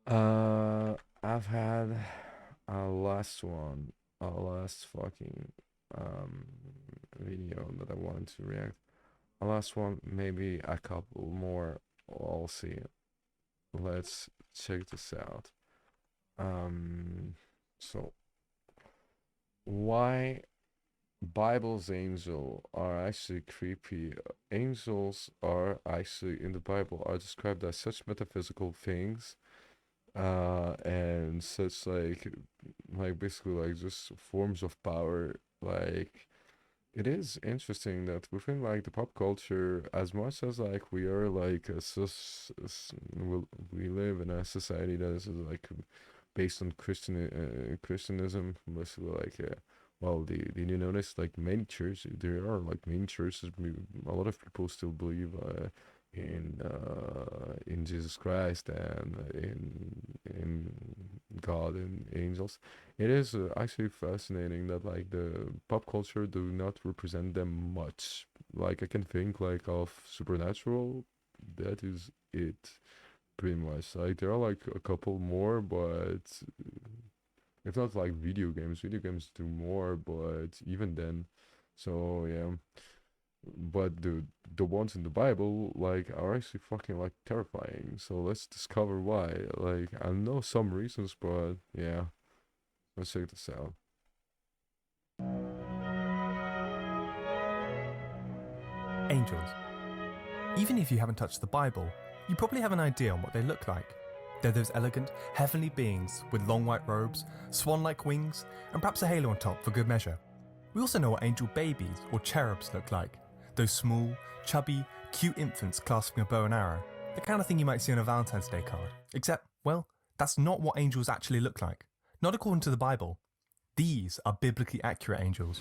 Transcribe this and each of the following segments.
Uh, I've had a last one, a last fucking um video that I wanted to react. A last one, maybe a couple more. I'll see. Let's check this out. Um, so why Bible's angel are actually creepy? Angels are actually in the Bible are described as such metaphysical things and such like basically like just forms of power. Like it is interesting that within like the pop culture, as much as like we are like we live in a society that is like based on Christianism, mostly like well, did you notice like many churches? There are like many churches. A lot of people still believe in Jesus Christ and in God and angels. It is actually fascinating that like the pop culture do not represent them much. Like I can think like of Supernatural, that is it pretty much. Like there are like a couple more, but it's not like video games. Video games do more, but even then, so yeah. But the ones in the Bible like are actually fucking like terrifying. So let's discover why. Like I know some reasons, but yeah, let's check this out. Angels. Even if you haven't touched the Bible, you probably have an idea on what they look like. They're those elegant, heavenly beings with long white robes, swan-like wings, and perhaps a halo on top for good measure. We also know what angel babies or cherubs look like. Those small, chubby, cute infants clasping a bow and arrow. The kind of thing you might see on a Valentine's Day card. Except, well, that's not what angels actually look like. Not according to the Bible. These are biblically accurate angels.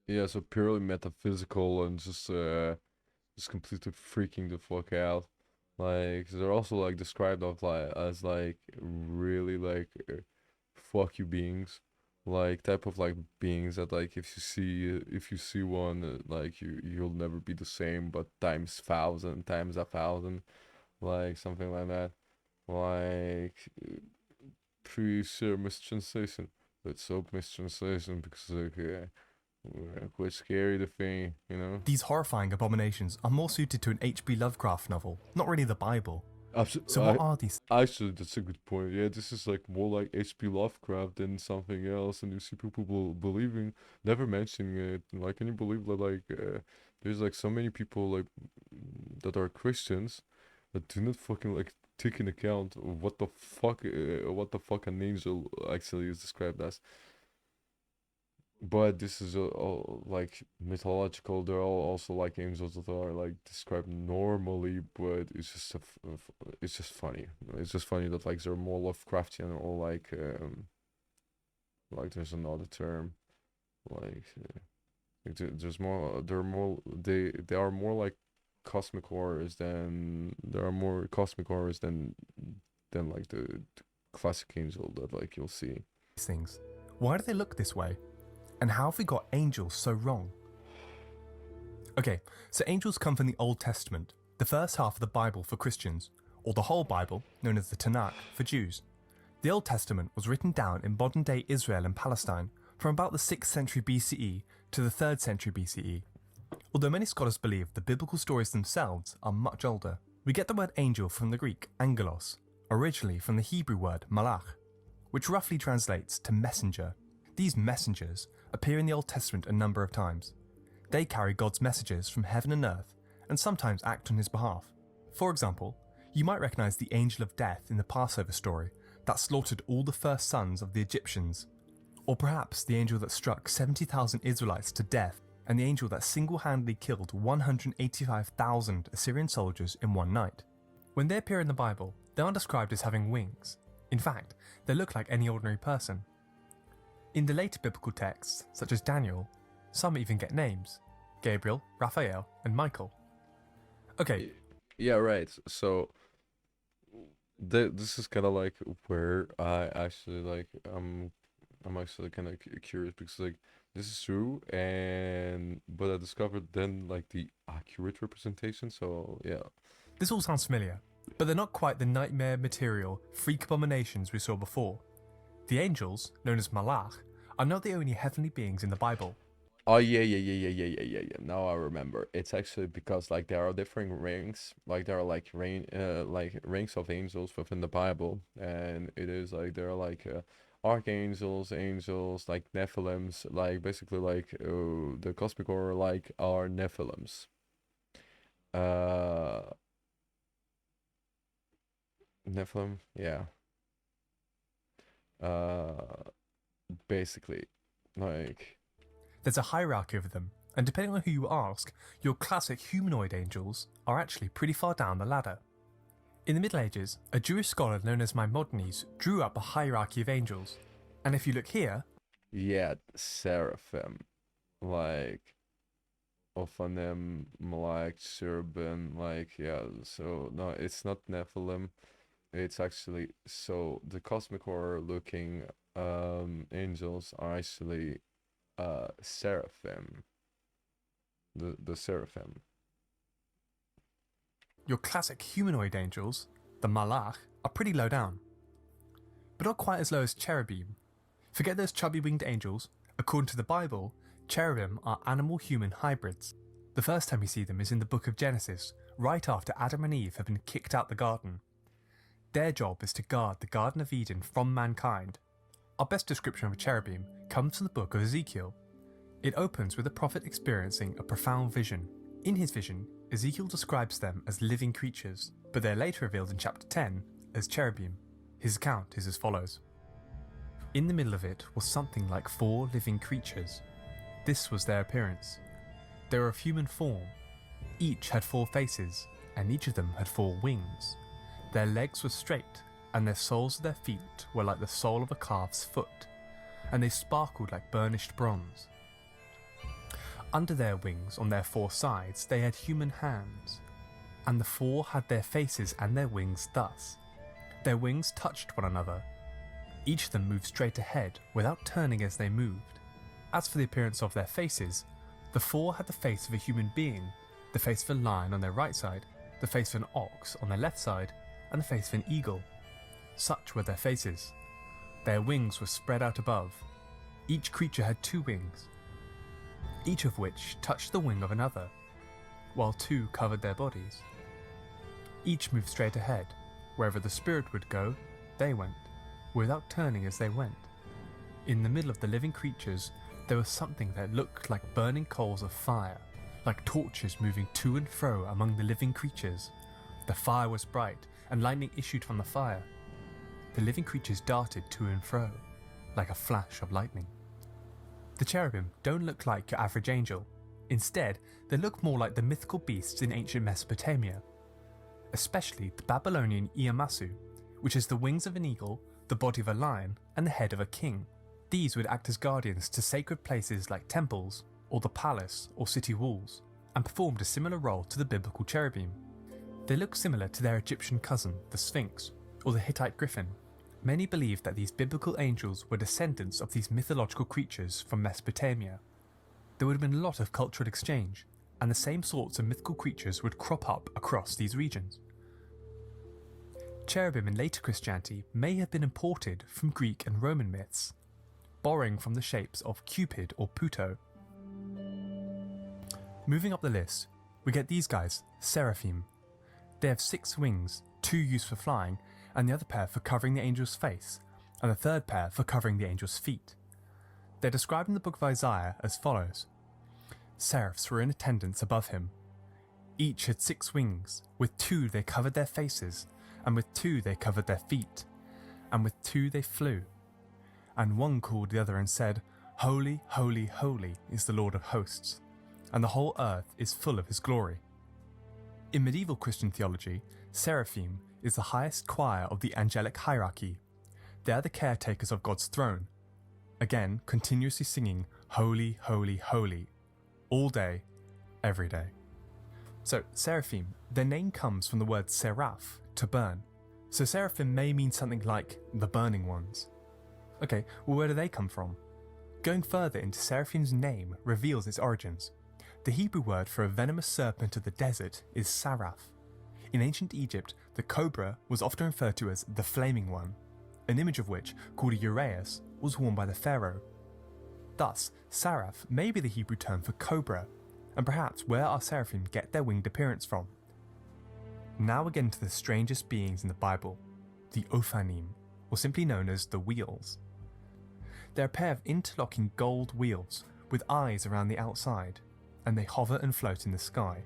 Yeah, so purely metaphysical and just completely freaking the fuck out. Like they're also like described of like as like really like fuck you beings, like type of like beings that like if you see one like you'll never be the same, but times thousand times a thousand, like something like that. Like pretty sure mistranslation. Let's hope mistranslation because like quite scary the thing, you know. These horrifying abominations are more suited to an H.P. Lovecraft novel, not really the Bible. So what I are these? actually that's a good point. Yeah, this is like more like H.P. Lovecraft than something else, and you see people believing, never mentioning it. Like, can you believe that like there's like so many people like that are Christians that do not fucking like take in account of what the fuck an angel actually is described as. But this is all like mythological. They're all also like angels that are like described normally, but it's just it's just funny. It's just funny that like they're more Lovecraftian or like there's another term like there's more they're more they are more like cosmic horrors than there are more cosmic horrors than like the classic angel that like you'll see. Things? Why do they look this way? And how have we got angels so wrong? Okay, so angels come from the Old Testament, the first half of the Bible for Christians, or the whole Bible, known as the Tanakh, for Jews. The Old Testament was written down in modern day Israel and Palestine from about the 6th century BCE to the 3rd century BCE. Although many scholars believe the biblical stories themselves are much older, we get the word angel from the Greek angelos, originally from the Hebrew word malach, which roughly translates to messenger. These messengers appear in the Old Testament a number of times. They carry God's messages from heaven and earth and sometimes act on his behalf. For example, you might recognize the angel of death in the Passover story that slaughtered all the first sons of the Egyptians, or perhaps the angel that struck 70,000 Israelites to death and the angel that single-handedly killed 185,000 Assyrian soldiers in one night. When they appear in the Bible, they aren't described as having wings. In fact, they look like any ordinary person. In the later biblical texts, such as Daniel, some even get names: Gabriel, Raphael, and Michael. Okay, Yeah, right. So this is kind of like where I actually like I'm actually kind of curious because like this is true, and but I discovered then like the accurate representation. So yeah, This all sounds familiar, but they're not quite the nightmare material freak abominations we saw before. The angels, known as malach, are not the only heavenly beings in the Bible. oh yeah. Now I remember. It's actually because like there are different rings, like there are like rings of angels within the Bible, and it is like there are like archangels, angels, like Nephilims, like basically like the cosmic order like are Nephilims. Uh, Nephilim, yeah. Uh, basically, like There's a hierarchy of them, and depending on who you ask, your classic humanoid angels are actually pretty far down the ladder. In the Middle Ages, a Jewish scholar known as Maimonides drew up a hierarchy of angels, and if you look here, yeah, seraphim, like Ophanim, Malak, Cherubim, like yeah. So no, it's not Nephilim. It's actually so the cosmic horror looking angels are actually seraphim. The seraphim. your classic humanoid angels, the malach, are pretty low down, but not quite as low as cherubim. Forget those chubby winged angels. According to the Bible, cherubim are animal-human hybrids. The first time we see them is in the book of Genesis, right after Adam and Eve have been kicked out the garden. Their job is to guard the Garden of Eden from mankind. Our best description of a cherubim comes from the book of Ezekiel. It opens with the prophet experiencing a profound vision. In his vision, Ezekiel describes them as living creatures, but they're later revealed in chapter 10 as cherubim. His account is as follows. In the middle of it was something like 4 living creatures. This was their appearance. They were of human form. Each had 4 faces, and each of them had 4 wings. Their legs were straight, and the soles of their feet were like the sole of a calf's foot, and they sparkled like burnished bronze. Under their wings, on their 4 sides, they had human hands, and the 4 had their faces and their wings thus. Their wings touched one another. Each of them moved straight ahead, without turning as they moved. As for the appearance of their faces, the 4 had the face of a human being, the face of a lion on their right side, the face of an ox on their left side, and the face of an eagle. Such were their faces. Their wings were spread out above. Each creature had 2 wings, each of which touched the wing of another, while 2 covered their bodies. Each moved straight ahead. Wherever the spirit would go, they went, without turning as they went. In the middle of the living creatures, there was something that looked like burning coals of fire, like torches moving to and fro among the living creatures. The fire was bright, and lightning issued from the fire. The living creatures darted to and fro, like a flash of lightning. The cherubim don't look like your average angel. Instead, they look more like the mythical beasts in ancient Mesopotamia, especially the Babylonian Iyamasu, which has the wings of an eagle, the body of a lion, and the head of a king. These would act as guardians to sacred places like temples, or the palace or city walls, and performed a similar role to the biblical cherubim. They look similar to their Egyptian cousin, the Sphinx, or the Hittite griffin. Many believe that these biblical angels were descendants of these mythological creatures from Mesopotamia. There would have been a lot of cultural exchange, and the same sorts of mythical creatures would crop up across these regions. Cherubim in later Christianity may have been imported from Greek and Roman myths, borrowing from the shapes of Cupid or Pluto. Moving up the list, we get these guys, seraphim. They have 6 wings, 2 used for flying, and the other pair for covering the angel's face, and the third pair for covering the angel's feet. They're described in the book of Isaiah as follows. Seraphs were in attendance above him. Each had 6 wings, with 2 they covered their faces, and with 2 they covered their feet, and with 2 they flew. And one called the other and said, Holy, holy, holy is the Lord of hosts, and the whole earth is full of his glory. In medieval Christian theology, seraphim is the highest choir of the angelic hierarchy. They are the caretakers of God's throne, again continuously singing Holy, holy, holy, all day, every day. So seraphim, their name comes from the word seraph, to burn. So seraphim may mean something like the burning ones. Okay, well, where do they come from? Going further into Seraphim's name reveals its origins. The Hebrew word for a venomous serpent of the desert is saraph. In ancient Egypt, the cobra was often referred to as the Flaming One, an image of which, called a uraeus, was worn by the pharaoh. Thus, saraph may be the Hebrew term for cobra, and perhaps where our seraphim get their winged appearance from. Now again to the strangest beings in the Bible, the Ophanim, or simply known as the wheels. They're a pair of interlocking gold wheels with eyes around the outside, and they hover and float in the sky.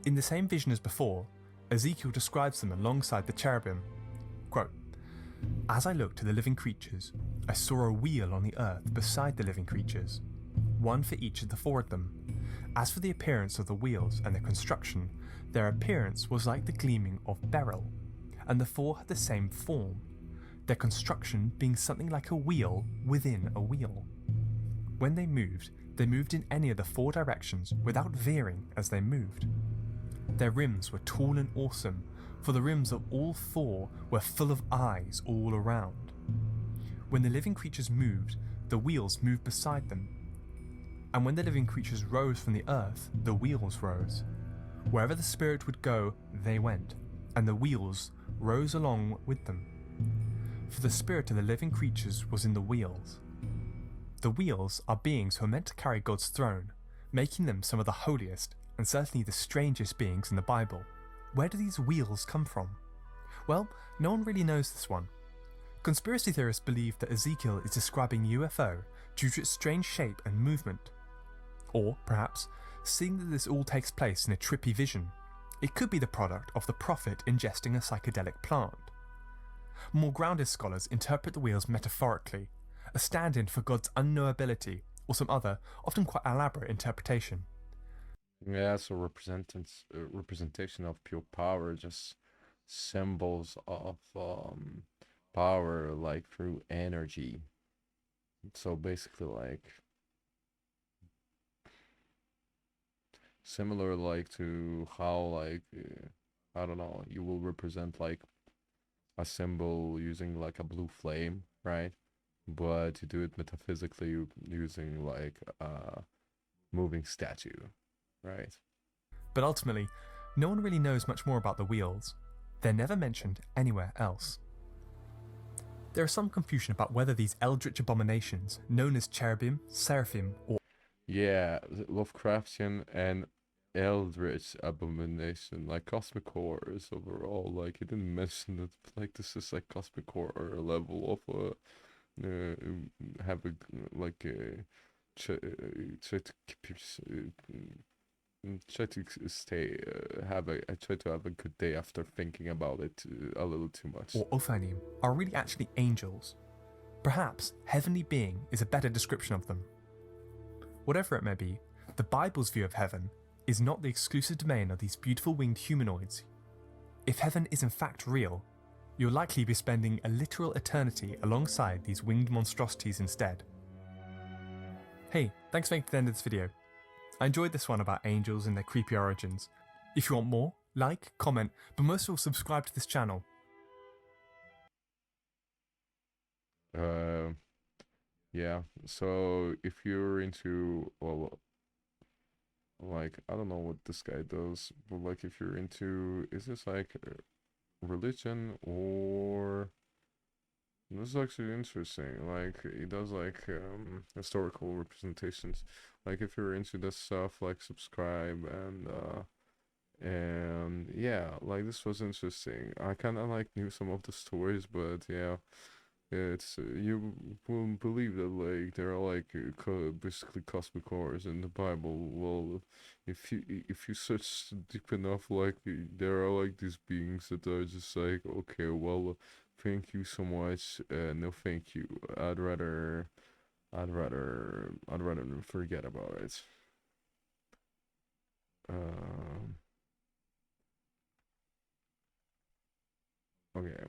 In the same vision as before, Ezekiel describes them alongside the cherubim. Quote, "As I looked to the living creatures, I saw a wheel on the earth beside the living creatures, one for each of the four of them. As for the appearance of the wheels and their construction, their appearance was like the gleaming of beryl, and the four had the same form, their construction being something like a wheel within a wheel. When they moved in any of the four directions without veering as they moved. Their rims were tall and awesome, for the rims of all four were full of eyes all around. When the living creatures moved, the wheels moved beside them. And when the living creatures rose from the earth, the wheels rose. Wherever the spirit would go, they went, and the wheels rose along with them. For the spirit of the living creatures was in the wheels. The wheels are beings who are meant to carry God's throne, making them some of the holiest and certainly the strangest beings in the Bible. Where do these wheels come from? Well, no one really knows this one. Conspiracy theorists believe that Ezekiel is describing UFO due to its strange shape and movement. Or, perhaps, seeing that this all takes place in a trippy vision, it could be the product of the prophet ingesting a psychedelic plant. More grounded scholars interpret the wheels metaphorically, a stand-in for God's unknowability, or some other, often quite elaborate interpretation. Yeah, so representation of pure power, just symbols of power, like through energy. So basically, like similar, like to how, like I don't know, you will represent like a symbol using like a blue flame, right? But you do it metaphysically using like a moving statue, right? But ultimately, no one really knows much more about the wheels. They're never mentioned anywhere else. There is some confusion about whether these eldritch abominations, known as cherubim, seraphim, or Yeah, Lovecraftian and eldritch abomination, like cosmic horrors overall. Like he didn't mention that, like this is like cosmic horror level of have a like try to keep try to stay have a I try to have a good day after thinking about it a little too much. or Ophanim are really actually angels. Perhaps heavenly being is a better description of them. Whatever it may be, the Bible's view of heaven is not the exclusive domain of these beautiful winged humanoids. If heaven is in fact real, you'll likely be spending a literal eternity alongside these winged monstrosities instead. Hey, thanks for making it to the end of this video. I enjoyed this one about angels and their creepy origins. If you want more, like, comment, but most of all subscribe to this channel. Yeah, so if you're into, well, like, I don't know what this guy does, but like if you're into, is this like religion or, this is actually interesting, like he does like historical representations. Like if you're into this stuff, like subscribe and yeah, like this was interesting. I kind of like knew some of the stories, but yeah, it's you won't believe that like there are like basically cosmic horrors in the Bible. Well, if you search deep enough, like there are like these beings that are just like, okay, well, thank you so much, no thank you. I'd rather forget about it. Um, okay.